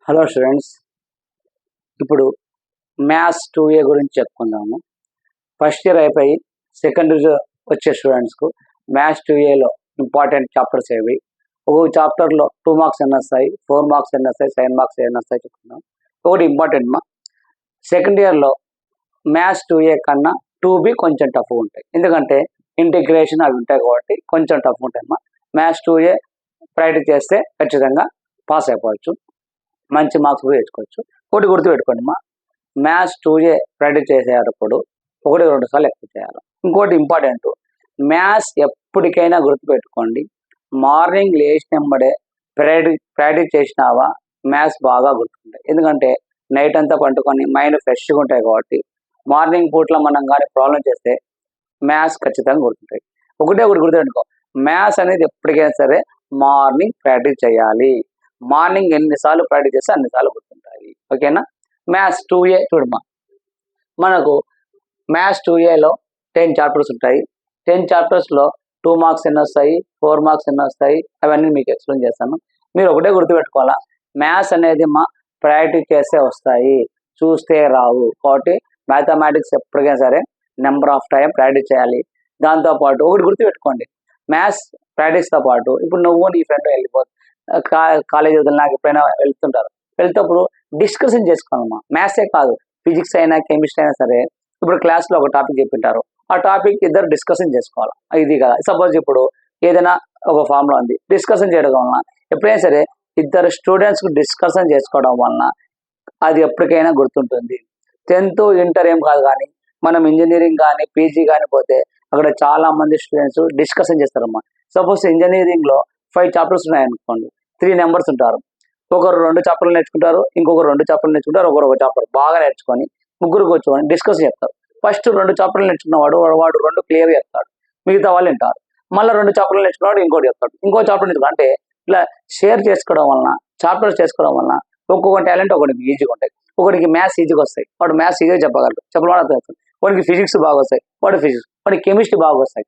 Hello students, ఇప్పుడు maths 2A గురించి చెప్పుకుందాము. First year అయిపోయి సెకండ్ ఇయర్ వచ్చే స్టూడెంట్స్కు మ్యాథ్స్ 2Aలో ఇంపార్టెంట్ చాప్టర్స్ ఏవి, ఒక్కొక్క చాప్టర్లో 2 మార్క్స్ ఎన్ని వస్తాయి, 4 మార్క్స్ ఎన్ని వస్తాయి, 7 మార్క్స్ ఎన్ని వస్తాయి చెప్పుకుందాం. ఒకటి ఇంపార్టెంట్ సెకండ్ ఇయర్లో మ్యాథ్స్ 2A కన్నా 2B కొంచెం టఫ్గా ఉంటాయి. ఎందుకంటే ఇంటిగ్రేషన్ అవి ఉంటాయి కాబట్టి కొంచెం టఫ్ ఉంటాయి మ్యాథ్స్ 2A ప్రాక్టీస్ చేస్తే ఖచ్చితంగా పాస్ అయిపోవచ్చు, మంచి మార్క్స్ కూడా తెచ్చుకోవచ్చు. ఒకటి గుర్తుపెట్టుకోండి మ్యాథ్స్ 2A ప్రాక్టీస్ చేసేటప్పుడు 1-2 సార్లు ఎక్కువ చేయాలి. ఇంకోటి ఇంపార్టెంట్, మ్యాథ్స్ ఎప్పటికైనా గుర్తుపెట్టుకోండి, మార్నింగ్ లేచినప్పుడే ప్రాక్టీస్ చేసినావా మ్యాథ్స్ బాగా గుర్తుంటాయి. ఎందుకంటే నైట్ అంతా పండుకొని మైండ్ ఫ్రెష్గా ఉంటాయి కాబట్టి మార్నింగ్ పూట్లో మనం కానీ ప్రాబ్లం చేస్తే మ్యాథ్స్ ఖచ్చితంగా గుర్తుంటాయి. ఒకటి గుర్తుపెట్టుకో, మ్యాథ్స్ అనేది ఎప్పటికైనా సరే మార్నింగ్ ప్రాక్టీస్ చేయాలి. మార్నింగ్ ఎన్నిసార్లు ప్రాక్టీస్ చేస్తే అన్నిసార్లు గుర్తుంటాయి. ఓకేనా. మ్యాథ్స్ 2A చూడమ్మా, మనకు మ్యాథ్స్ 2Aలో 10 చాప్టర్స్ ఉంటాయి. 10 చాప్టర్స్లో 2 మార్క్స్ ఎన్ని వస్తాయి, 4 మార్క్స్ ఎన్ని వస్తాయి, అవన్నీ మీకు ఎక్స్ప్లెయిన్ చేస్తాను. మీరు ఒకటే గుర్తుపెట్టుకోవాలా, మ్యాథ్స్ అనేది ప్రాక్టీస్ చేస్తే వస్తాయి, చూస్తే రావు. కాబట్టి మ్యాథమెటిక్స్ ఎప్పటికైనా సరే నెంబర్ ఆఫ్ టైం ప్రాక్టీస్ చేయాలి. దాంతోపాటు ఒకటి గుర్తుపెట్టుకోండి, మ్యాథ్స్ ప్రాక్టీస్తో పాటు ఇప్పుడు నువ్వు నీ ఫ్రెండ్ వెళ్ళిపోతుంది కాలేజ్ వదిలినాక ఎప్పుడైనా వెళ్తుంటారు, వెళ్తేప్పుడు డిస్కషన్ చేసుకోవాలమ్మా. మ్యాథ్సే కాదు, ఫిజిక్స్ అయినా కెమిస్ట్రీ అయినా సరే ఇప్పుడు క్లాస్లో ఒక టాపిక్ చెప్పింటారు, ఆ టాపిక్ ఇద్దరు డిస్కషన్ చేసుకోవాలి. ఇది కదా, సపోజ్ ఇప్పుడు ఏదైనా ఒక ఫార్ములా ఉంది, డిస్కషన్ చేయడం వలన ఎప్పుడైనా సరే ఇద్దరు స్టూడెంట్స్కి డిస్కషన్ చేసుకోవడం వలన అది ఎప్పటికైనా గుర్తుంటుంది. 10th ఇంటర్ ఏం కాదు, కానీ మనం ఇంజనీరింగ్ కానీ పీజీ కానీ పోతే అక్కడ చాలా మంది స్టూడెంట్స్ డిస్కషన్ చేస్తారమ్మా. సపోజ్ ఇంజనీరింగ్లో 5 చాప్టర్స్ ఉన్నాయనుకోండి, 3 నెంబర్స్ ఉంటారు. ఒకరు 2 చాప్టర్లు నేర్చుకుంటారు, ఇంకొకరు 2 చాప్టర్లు నేర్చుకుంటారు, ఒకరు 1 చాప్టర్ బాగా నేర్చుకొని ముగ్గురు కూర్చొని డిస్కస్ చేస్తారు. ఫస్ట్ 2 చాప్టర్లు నేర్చుకున్నవాడు 2 క్లియర్గా చెప్తాడు, మిగతా వాళ్ళు వింటారు. మళ్ళీ 2 చాప్టర్లు నేర్చుకున్నాడు, ఇంకోటి చెప్తాడు, ఇంకో చాప్టర్ నేర్చుకున్నాడు. అంటే ఇలా షేర్ చేసుకోవడం వలన, చాప్టర్స్ చేసుకోవడం వలన ఒక్కొక్క టాలెంట్ ఒకటికి ఈజీగా ఉంటాయి. ఒకటికి మ్యాథ్స్ ఈజీగా వస్తాయి, వాడు మ్యాథ్స్ ఈజీగా చెప్పగలరు, చెప్పడం అర్థం. వాడికి ఫిజిక్స్ బాగా వస్తాయి, వాడు ఫిజిక్స్, వాడికి కెమిస్ట్రీ బాగా వస్తాయి.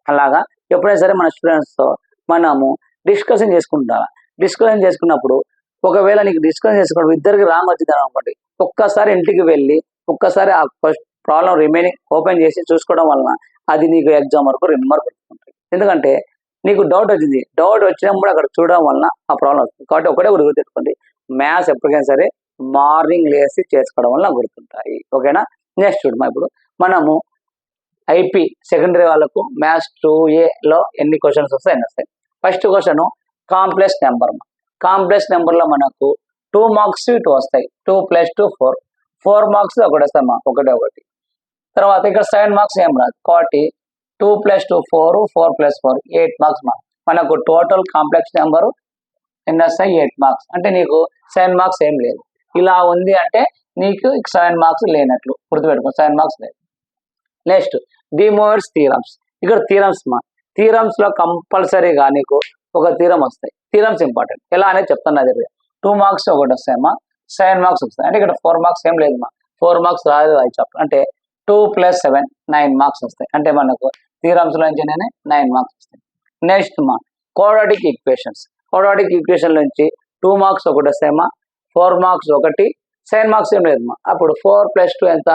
అలాగా ఎప్పుడైనా సరే మన స్టూడెంట్స్తో మనము డిస్కషన్ చేసుకుంటారా. డిస్కషన్ చేసుకున్నప్పుడు ఒకవేళ నీకు డిస్కషన్ చేసుకున్నప్పుడు ఇద్దరికి రాంగ్ వచ్చింది అనుకోండి, ఒక్కసారి ఇంటికి వెళ్ళి ఒక్కసారి ఆ ప్రాబ్లం రిమైనింగ్ ఓపెన్ చేసి చూసుకోవడం వలన అది నీకు ఎగ్జామ్ వరకు రిమెంబర్ పెట్టుకుంటుంది. ఎందుకంటే నీకు డౌట్ వచ్చింది, డౌట్ వచ్చినప్పుడు అక్కడ చూడడం వలన ఆ ప్రాబ్లం వస్తుంది. కాబట్టి ఒకటే గుర్తుపెట్టుకోండి, మ్యాథ్స్ ఎప్పటికైనా సరే మార్నింగ్ లేసి చేసుకోవడం వల్ల గుర్తుంటాయి. ఓకేనా. నెక్స్ట్ చూడమా, ఇప్పుడు మనము ఐపీ సెకండరీ వాళ్ళకు మ్యాథ్స్ 2Aలో ఎన్ని క్వశ్చన్స్ వస్తాయి, ఎన్ని వస్తాయి. First question complex number. Complex నెంబర్లో మనకు 2 మార్క్స్ 2 వస్తాయి, 2 + 2 4 మార్క్స్ ఒకటి వస్తాయి ఒకటి. తర్వాత ఇక్కడ 7 మార్క్స్ ఏం రాదు, కాబట్టి 2 + 2 4, 4 + 4 8 మార్క్స్ మనకు టోటల్ కాంప్లెక్స్ నెంబరు ఎన్ని వస్తాయి, 8 మార్క్స్. అంటే నీకు 7 మార్క్స్ ఏం లేదు. ఇలా ఉంది అంటే నీకు 7 మార్క్స్ లేనట్లు గుర్తుపెట్టుకో, 7 మార్క్స్ లేదు. Next De Moivre's theorems. ఇక్కడ థీరమ్స్ లో కంపల్సరీగా నీకు ఒక థీరం వస్తాయి. థీరమ్స్ ఇంపార్టెంట్, ఎలా అనేది చెప్తున్నా. 2 మార్క్స్ ఒకటి వస్తాయమ్మా, 7 మార్క్స్ వస్తాయి. అంటే ఇక్కడ 4 మార్క్స్ ఏం లేదు 4 మార్క్స్ రాదు అది చెప్పాలి. అంటే 2 + 7 9 మార్క్స్ వస్తాయి. అంటే మనకు థీరమ్స్ లో నుంచి 9 మార్క్స్ వస్తాయి. Next quadratic equations. Quadratic equation నుంచి 2 మార్క్స్ ఒకటి వస్తాయమ్మా, 4 మార్క్స్ ఒకటి, 7 మార్క్స్ ఏం లేదు అప్పుడు 4 + 2 ఎంత,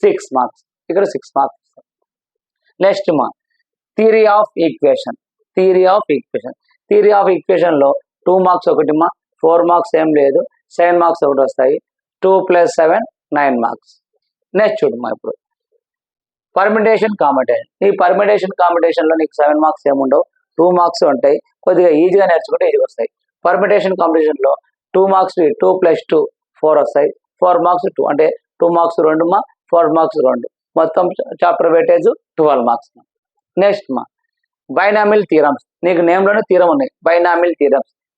6 మార్క్స్. ఇక్కడ 6 marks. Next theory of equation. Theory of ఈక్వేషన్లో 2 మార్క్స్ ఒకటి 4 మార్క్స్ ఏం లేదు, 7 మార్క్స్ ఒకటి వస్తాయి. 2 + 7 9 మార్క్స్. నెక్స్ట్ చూడమ్మా, ఇప్పుడు పర్మిటేషన్ కాంపిటీషన్. ఈ పర్మిటేషన్ కాంపిటీషన్లో నీకు 7 మార్క్స్ ఏముండవు, 2 మార్క్స్ ఉంటాయి. కొద్దిగా ఈజీగా నేర్చుకుంటే ఈజీగా వస్తాయి. పర్మిటేషన్ కాంపిటీషన్లో 2 మార్క్స్ 2 + 2 4 వస్తాయి, 4 మార్క్స్ 2 అంటే 2 మార్క్స్ 2 4 మార్క్స్ 2, మొత్తం chapter weightage 12 marks. Next binomial theorems. నీకు నేమ్లోనే థీరం ఉన్నాయి, binomial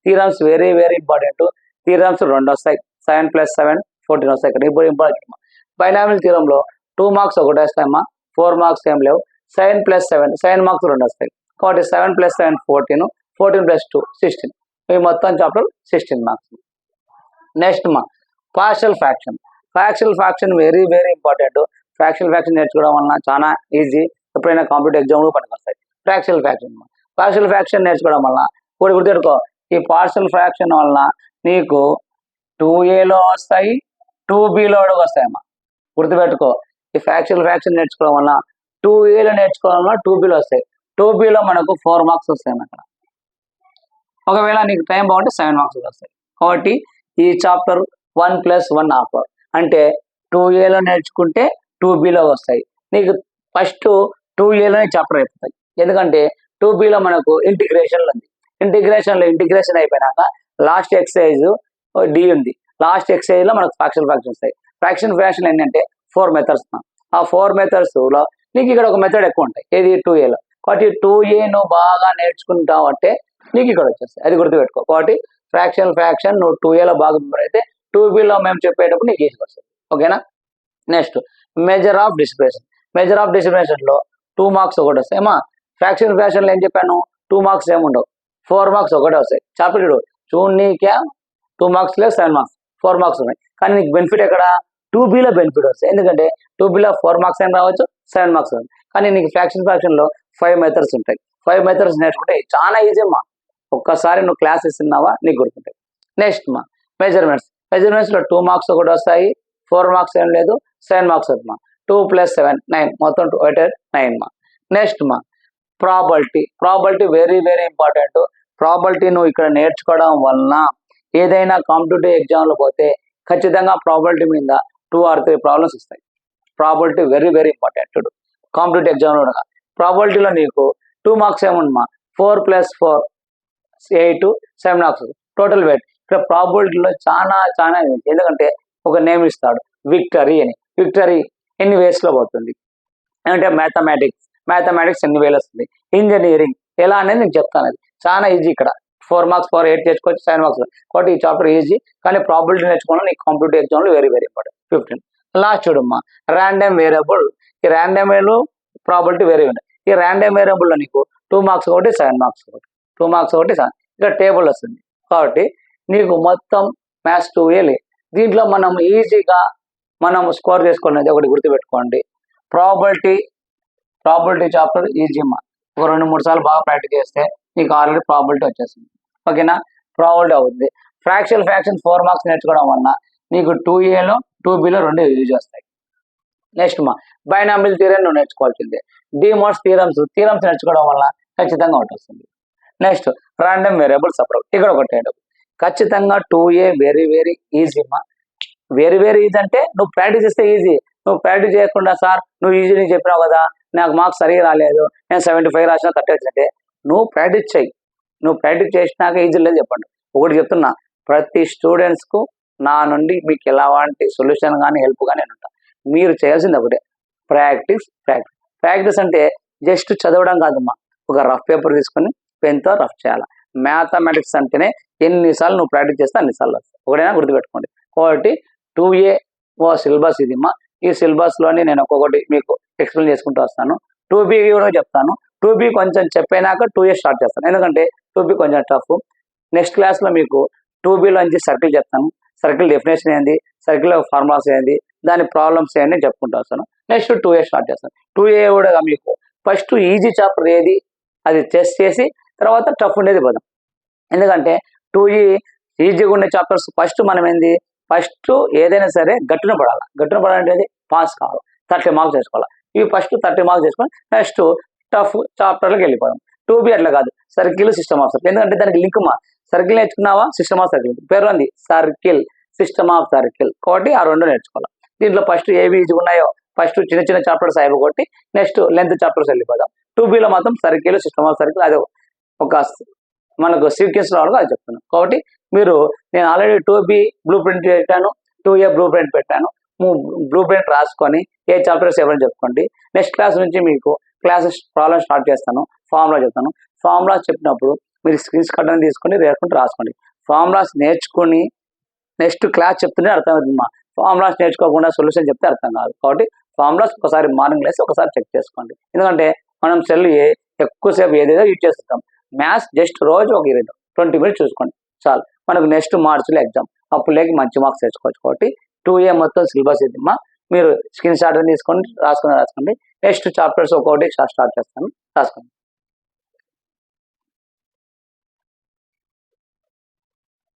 theorems very very important. Theorems 2 వస్తాయి, 7 + 7 14 వస్తాయి. ఇక్కడ ఇప్పుడు ఇంపార్టెంట్ బైనామిల్ థీరంలో 2 మార్క్స్ ఒకటి వస్తాయమ్మా, 4 మార్క్స్ ఏం లేవు. 7 + 7 మార్క్స్ 2 వస్తాయి. కాబట్టి 7 + 7 14, 14 + 2 16. ఈ మొత్తం chapter 16 marks. Next partial fraction very very important. Fraction నేర్చుకోవడం వలన చాలా ఈజీ, ఎప్పుడైనా కాంపిటేటివ్ ఎగ్జామ్లో పనికొస్తాయి. పార్షియల్ ఫ్రాక్షన్ నేర్చుకోవడం వలన కూడా గుర్తుపెట్టుకో, ఈ పార్షియల్ ఫ్రాక్షన్ వలన నీకు 2Aలో వస్తాయి, 2Bలో కూడా వస్తాయమ్మా. గుర్తుపెట్టుకో, ఈ ఫ్రాక్షన్ నేర్చుకోవడం వల్ల 2Aలో నేర్చుకోవడం వల్ల 2Bలో వస్తాయి. 2Bలో మనకు 4 మార్క్స్ వస్తాయి అక్కడ. ఒకవేళ నీకు టైం బాగుంటే 7 మార్క్స్ వస్తాయి. కాబట్టి ఈ చాప్టర్ 1+1 ఆఫర్ అంటే 2Aలో నేర్చుకుంటే 2Bలో వస్తాయి. నీకు ఫస్ట్ 2Aలోనే చాప్టర్ అయిపోతాయి. ఎందుకంటే 2Bలో మనకు ఇంటిగ్రేషన్లో ఉంది. ఇంటిగ్రేషన్ అయిపోయినాక లాస్ట్ ఎక్సర్సైజ్ డి ఉంది. లాస్ట్ ఎక్సర్సైజ్లో మనకు ఫ్రాక్షన్ వస్తాయి. ఫ్రాక్షన్ ఏంటంటే 4 మెథడ్స్. ఆ 4 మెథడ్స్లో నీకు ఇక్కడ ఒక మెథడ్ ఎక్కువ ఉంటాయి. ఏది 2Aలో. కాబట్టి 2A నువ్వు బాగా నేర్చుకుంటావు అంటే నీకు ఇక్కడ వచ్చేస్తాయి. అది గుర్తుపెట్టుకో. కాబట్టి ఫ్రాక్షన్ నువ్వు 2Aలో బాగా ప్రిపేర్ అయితే 2Bలో మేము చెప్పేటప్పుడు నీకు ఈజీగా వస్తుంది. ఓకేనా. నెక్స్ట్ మెజర్ ఆఫ్ డిస్క్రిమినేషన్లో 2 మార్క్స్ ఒకటి వస్తాయి. ఏమా ఫ్రాక్షన్లో ఏం చెప్పాను, 2 మార్క్స్ ఏముండవు, 4 మార్క్స్ ఒకటే వస్తాయి. చాప్టర్ చూడనీకే 2 మార్క్స్ లేదు, 7 మార్క్స్ 4 మార్క్స్ ఉన్నాయి. కానీ నీకు బెనిఫిట్ ఎక్కడ 2Bలో బెనిఫిట్ వస్తాయి. ఎందుకంటే 2Bలో 4 మార్క్స్ అయినా రావచ్చు, 7 మార్క్స్ రావచ్చు. కానీ నీకు ఫ్రాక్షన్లో 5 మెథడ్స్ ఉంటాయి. 5 మెథడ్స్ నేర్చుకుంటే చాలా ఈజీ అమ్మా. ఒక్కసారి నువ్వు క్లాస్ ఇస్తున్నావా నీకు గుర్తుంటాయి. నెక్స్ట్ మా మెజర్మెంట్స్లో 2 మార్క్స్ ఒకటి వస్తాయి, 4 మార్క్స్ ఏం లేదు, 7 మార్క్స్ అవుతుందమ్మా. 2 + 7 9 మొత్తం 9 మా. నెక్స్ట్ మా probability very very important. Probability నువ్వు ఇక్కడ నేర్చుకోవడం వలన ఏదైనా కాంపిటేటివ్ ఎగ్జామ్లో పోతే ఖచ్చితంగా ప్రాబిలిటీ మీద 2 or 3 ప్రాబ్లమ్స్ వస్తాయి. Probability very very important competitive ఎగ్జామ్లో. ప్రాబిలిటీలో నీకు 2 మార్క్స్ ఏముందమ్మా, 4 + 4 8 7 మార్క్స్ టోటల్ వెయిట్. ఇక్కడ ప్రాబిలిటీలో చాలా ఎందుకంటే ఒక నేమ్ ఇస్తాడు విక్టరీ అని. విక్టరీ ఎన్ని వేస్లో పోతుంది అంటే మ్యాథమెటిక్స్ ఎన్ని వేలు వస్తుంది, ఇంజనీరింగ్ ఎలా అనేది నేను చెప్తాను. అది చాలా ఈజీ. ఇక్కడ 4 మార్క్స్ 4 8 తెచ్చుకోవచ్చు, 7 మార్క్స్. కాబట్టి ఈ చాప్టర్ ఈజీ. కానీ ప్రాబిలిటీ నేర్చుకోవడం నీకు కాంపిటేటివ్ ఎగ్జామ్లో వెరీ వెరీ ఇంపార్టెంట్. 15 లాస్ట్ చూడమ్మా ర్యాండమ్ వేరియబుల్. ఈ ర్యాండమ్ వేలు ప్రాబిలిటీ వెరీ ఉంటాయి. ఈ ర్యాండమ్ వేరియబుల్లో నీకు 2 మార్క్స్ ఒకటి, 7 మార్క్స్ ఒకటి, 2 మార్క్స్ ఒకటి 7. ఇక్కడ టేబుల్ వస్తుంది. కాబట్టి నీకు మొత్తం మ్యాథ్స్ 2A దీంట్లో మనం ఈజీగా స్కోర్ చేసుకునేది ఒకటి గుర్తుపెట్టుకోండి. ప్రాబిలిటీ చాప్టర్ ఈజీ అమ్మా. ఒక 2-3 సార్లు బాగా ప్రాక్టీస్ చేస్తే నీకు ఆల్రెడీ ప్రాబిలిటీ వచ్చేస్తుంది. ఓకేనా. ప్రాబిలిటీ అవుతుంది. ఫ్రాక్షన్ 4 మార్క్స్ నేర్చుకోవడం వల్ల నీకు 2Aలో 2Bలో 2 యూజ్ వస్తాయి. నెక్స్ట్ మా బైనామియల్ థియరం నువ్వు నేర్చుకోవాల్సిందే. డిమోర్స్ థియరమ్స్ నేర్చుకోవడం వల్ల ఖచ్చితంగా ఒకటి వస్తుంది. Next random variables approach. ఇక్కడ ఒకటి ఖచ్చితంగా 2A వెరీ వెరీ ఈజీ అమ్మా. వెరీ వెరీ ఈజీ అంటే నువ్వు ప్రాక్టీస్ చేస్తే ఈజీ. నువ్వు ప్రాక్టీస్ చేయకుండా సార్ నువ్వు ఈజీ నేను చెప్పినావు కదా, నాకు మార్క్స్ సరిగా రాలేదు, నేను 75 రాసినా 30 వచ్చినట్టే. నువ్వు ప్రాక్టీస్ చేయి. నువ్వు ప్రాక్టీస్ చేసినాక ఈజీ లేదు చెప్పండి. ఒకటి చెప్తున్నా, ప్రతి స్టూడెంట్స్కు నా నుండి మీకు ఎలాంటి సొల్యూషన్ కానీ హెల్ప్ కానీ నేను ఉంటాను. మీరు చేయాల్సింది ఒకటే, ప్రాక్టీస్ అంటే జస్ట్ చదవడం కాదమ్మా. ఒక రఫ్ పేపర్ తీసుకొని పెన్తో రఫ్ చేయాలి. మ్యాథమెటిక్స్ అంటేనే ఎన్నిసార్లు నువ్వు ప్రాక్టీస్ చేస్తే అన్నిసార్లు వస్తాయి. ఒకటైనా గుర్తుపెట్టుకోండి. కాబట్టి 2A సిలబస్ ఇది అమ్మా. ఈ సిలబస్లోని నేను ఒక్కొక్కటి మీకు ఎక్స్ప్లెయిన్ చేసుకుంటూ వస్తాను. 2B కూడా చెప్తాను. 2B కొంచెం చెప్పైనాక 2A స్టార్ట్ చేస్తాను. ఎందుకంటే 2B కొంచెం టఫ్. నెక్స్ట్ క్లాస్లో మీకు 2Bలోంచి సర్కిల్ చెప్తాను. సర్కిల్ డెఫినేషన్ ఏంది, సర్కిల్ ఫార్ములాస్ ఏంది, దాని ప్రాబ్లమ్స్ ఏంటి చెప్పుకుంటూ వస్తాను. నెక్స్ట్ 2A స్టార్ట్ చేస్తాను. 2A కూడా మీకు ఫస్ట్ ఈజీ చాప్టర్ ఏది అది టెస్ట్ చేసి తర్వాత టఫ్ ఉండేది పోదాం. ఎందుకంటే 2E ఈజీగా ఉండే చాప్టర్స్ ఫస్ట్ మనం ఏంది, ఫస్ట్ ఏదైనా సరే గట్టున పడాలంటే పాస్ కావాలి. 30 మార్క్స్ చేసుకోవాలి. ఇవి ఫస్ట్ 30 మార్క్స్ చేసుకొని నెక్స్ట్ టఫ్ చాప్టర్లకు వెళ్ళిపోదాం. 2B అట్లా కాదు, సర్కిల్ సిస్టమ్ ఆఫ్ సర్కిల్. ఎందుకంటే దానికి లింక్ మా సర్కిల్ నేర్చుకున్నావా, సిస్టమ్ ఆఫ్ సర్కిల్ పేరు ఉంది, సర్కిల్ సిస్టమ్ ఆఫ్ సర్కిల్. కాబట్టి ఆ 2 నేర్చుకోవాలి. దీంట్లో ఫస్ట్ ఏవి ఈజీ ఉన్నాయో ఫస్ట్ చిన్న చాప్టర్స్ అయిపోగొట్టి నెక్స్ట్ లెంత్ చాప్టర్స్ వెళ్ళిపోదాం. 2Bలో మాత్రం సర్కిల్ సిస్టమ్ ఆఫ్ సర్కిల్ అది ఒక మనకు సీక్వెన్స్ రావడం అది చెప్తున్నాను. కాబట్టి నేను ఆల్రెడీ 2B బ్లూ ప్రింట్ పెట్టాను, 2A బ్లూ ప్రింట్ పెట్టాను. బ్లూ ప్రింట్ రాసుకొని ఏ చాప్టర్స్ ఎవరైనా చెప్పుకోండి. నెక్స్ట్ క్లాస్ నుంచి మీకు క్లాసెస్ ప్రాబ్లమ్ స్టార్ట్ చేస్తాను. ఫార్ములా చెప్తాను. ఫార్ములాస్ చెప్పినప్పుడు మీరు స్క్రీన్ షాట్ అని తీసుకొని రాసుకోండి. ఫార్ములాస్ నేర్చుకొని నెక్స్ట్ క్లాస్ చెప్తూనే అర్థమవుతుందమ్మా. ఫార్ములాస్ నేర్చుకోకుండా సొల్యూషన్ చెప్తే అర్థం కాదు. కాబట్టి ఫార్ములాస్ ఒకసారి మార్నింగ్ లేసి ఒకసారి చెక్ చేసుకోండి. ఎందుకంటే మనం సెల్ ఎక్కువసేపు ఏదేదో యూజ్ చేస్తాం. మ్యాథ్స్ జస్ట్ రోజు ఒక 20 మినిట్స్ చూసుకోండి చాలు. మనకు నెక్స్ట్ మార్చిలో ఎగ్జామ్, అప్పుడు లేక మంచి మార్క్స్ తెచ్చుకోవచ్చు. కాబట్టి 2A మొత్తం సిలబస్ ఇదిమ్మా. మీరు స్క్రీన్ షాట్ తీసుకొని రాసుకోండి. నెక్స్ట్ చాప్టర్స్ ఒక్కొక్కటి స్టార్ట్ చేస్తాను, రాసుకోండి.